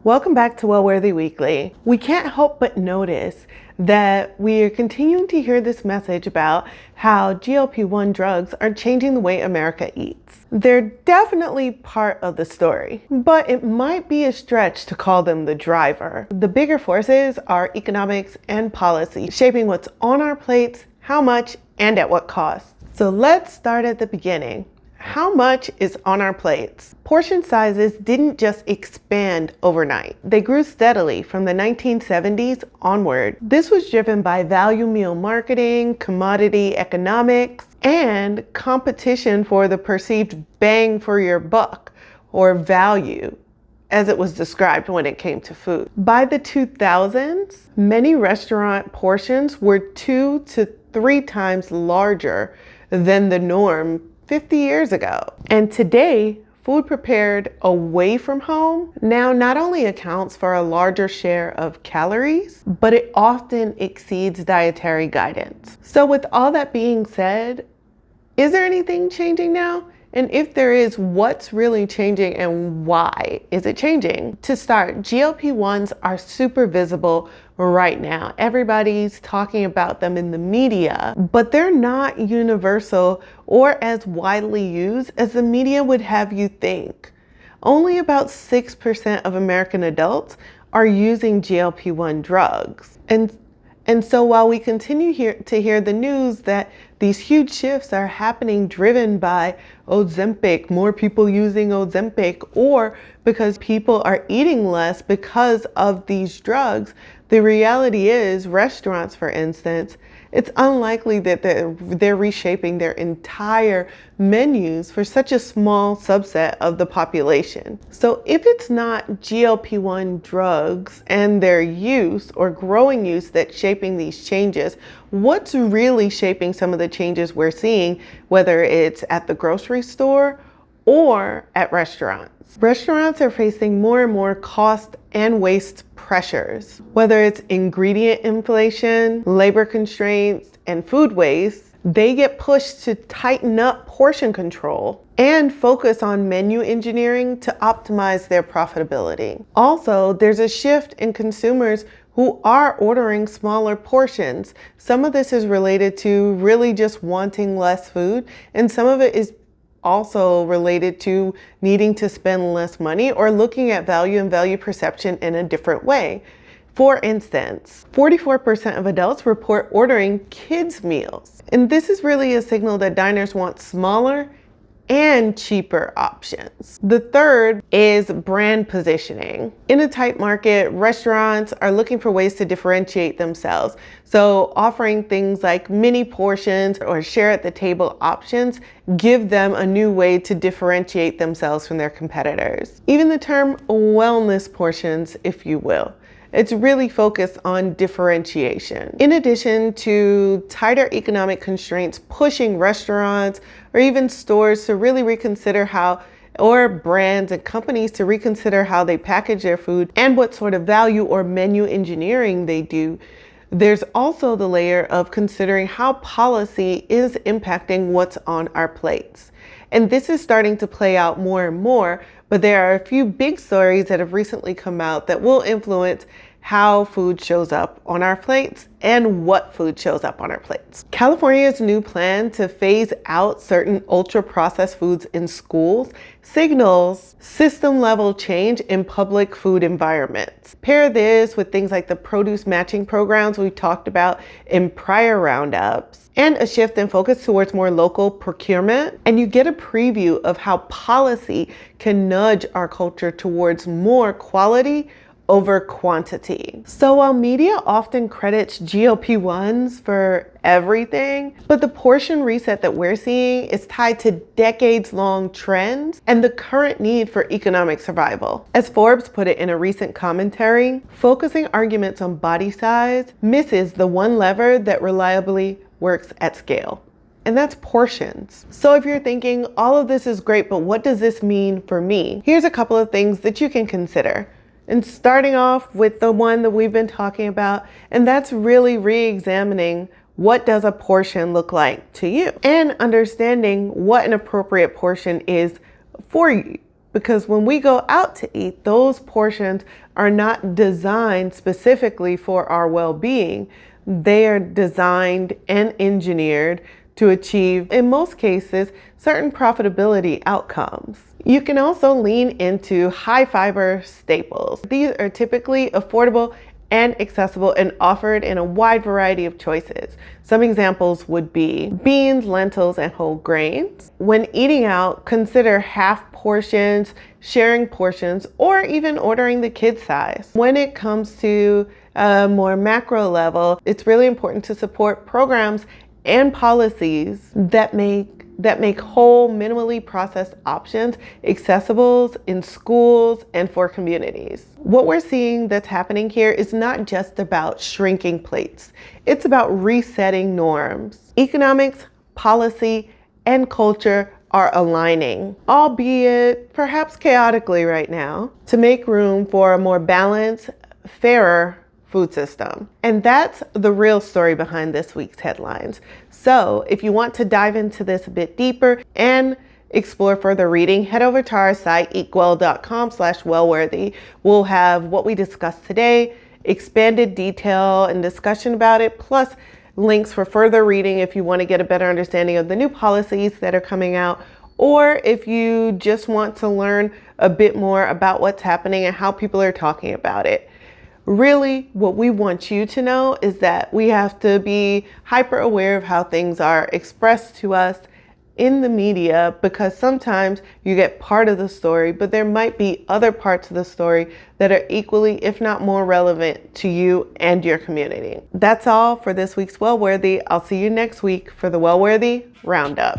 Welcome back to Wellworthy Weekly. We can't help but notice that we are continuing to hear this message about how GLP-1 drugs are changing the way America eats. They're definitely part of the story, but it might be a stretch to call them the driver. The bigger forces are economics and policy, shaping what's on our plates, how much, and at what cost. So let's start at the beginning. How much is on our plates? Portion sizes didn't just expand overnight. They grew steadily from the 1970s onward. This was driven by value meal marketing, commodity economics, and competition for the perceived bang for your buck, or value, as it was described when it came to food. By the 2000s, many restaurant portions were 2 to 3 times larger than the norm 50 years ago. And today, food prepared away from home now not only accounts for a larger share of calories, but it often exceeds dietary guidance. So with all that being said, is there anything changing now? And if there is, what's really changing and why is it changing? To start, GLP-1s are super visible right now. Everybody's talking about them in the media, but they're not universal or as widely used as the media would have you think. Only about 6% of American adults are using GLP-1 drugs. And so while we continue to hear the news that these huge shifts are happening driven by Ozempic, more people using Ozempic, or because people are eating less because of these drugs, the reality is restaurants, for instance, it's unlikely that they're reshaping their entire menus for such a small subset of the population. So if it's not GLP-1 drugs and their use or growing use that's shaping these changes, what's really shaping some of the changes we're seeing, whether it's at the grocery store or at restaurants? Restaurants are facing more and more cost and waste pressures, whether it's ingredient inflation, labor constraints, and food waste. They get pushed to tighten up portion control and focus on menu engineering to optimize their profitability. Also, there's a shift in consumers who are ordering smaller portions. Some of this is related to really just wanting less food, and some of it is also related to needing to spend less money or looking at value and value perception in a different way. For instance, 44% of adults report ordering kids' meals. And this is really a signal that diners want smaller and cheaper options. The third is brand positioning. In a tight market, restaurants are looking for ways to differentiate themselves. So offering things like mini portions or share at the table options give them a new way to differentiate themselves from their competitors. Even the term wellness portions, if you will. It's really focused on differentiation. In addition to tighter economic constraints pushing restaurants or even stores to really reconsider or brands and companies to reconsider how they package their food and what sort of value or menu engineering they do, there's also the layer of considering how policy is impacting what's on our plates. And this is starting to play out more and more, but there are a few big stories that have recently come out that will influence how food shows up on our plates and what food shows up on our plates. California's new plan to phase out certain ultra-processed foods in schools signals system-level change in public food environments. Pair this with things like the produce matching programs we talked about in prior roundups, and a shift in focus towards more local procurement, and you get a preview of how policy can nudge our culture towards more quality over quantity. So while media often credits GLP-1s for everything, but the portion reset that we're seeing is tied to decades-long trends and the current need for economic survival. As Forbes put it in a recent commentary, focusing arguments on body size misses the one lever that reliably works at scale. And that's portions. So if you're thinking, all of this is great, but what does this mean for me? Here's a couple of things that you can consider. And starting off with the one that we've been talking about, and that's really re-examining what does a portion look like to you and understanding what an appropriate portion is for you. because when we go out to eat, those portions are not designed specifically for our well-being. They are designed and engineered to achieve, in most cases, certain profitability outcomes. You can also lean into high fiber staples. These are typically affordable and accessible and offered in a wide variety of choices. Some examples would be beans, lentils, and whole grains. When eating out, consider half portions, sharing portions, or even ordering the kid size. When it comes to a more macro level, it's really important to support programs and policies that make whole, minimally processed options accessible in schools and for communities. What we're seeing that's happening here is not just about shrinking plates. It's about resetting norms. Economics, policy, and culture are aligning, albeit perhaps chaotically right now, to make room for a more balanced, fairer food system. And that's the real story behind this week's headlines. So if you want to dive into this a bit deeper and explore further reading, head over to our site, eatgwell.com/wellworthy. We'll have what we discussed today, expanded detail and discussion about it, plus links for further reading if you want to get a better understanding of the new policies that are coming out, or if you just want to learn a bit more about what's happening and how people are talking about it. Really, what we want you to know is that we have to be hyper aware of how things are expressed to us in the media, because sometimes you get part of the story, but there might be other parts of the story that are equally, if not more relevant to you and your community. That's all for this week's Wellworthy. I'll see you next week for the Wellworthy Roundup.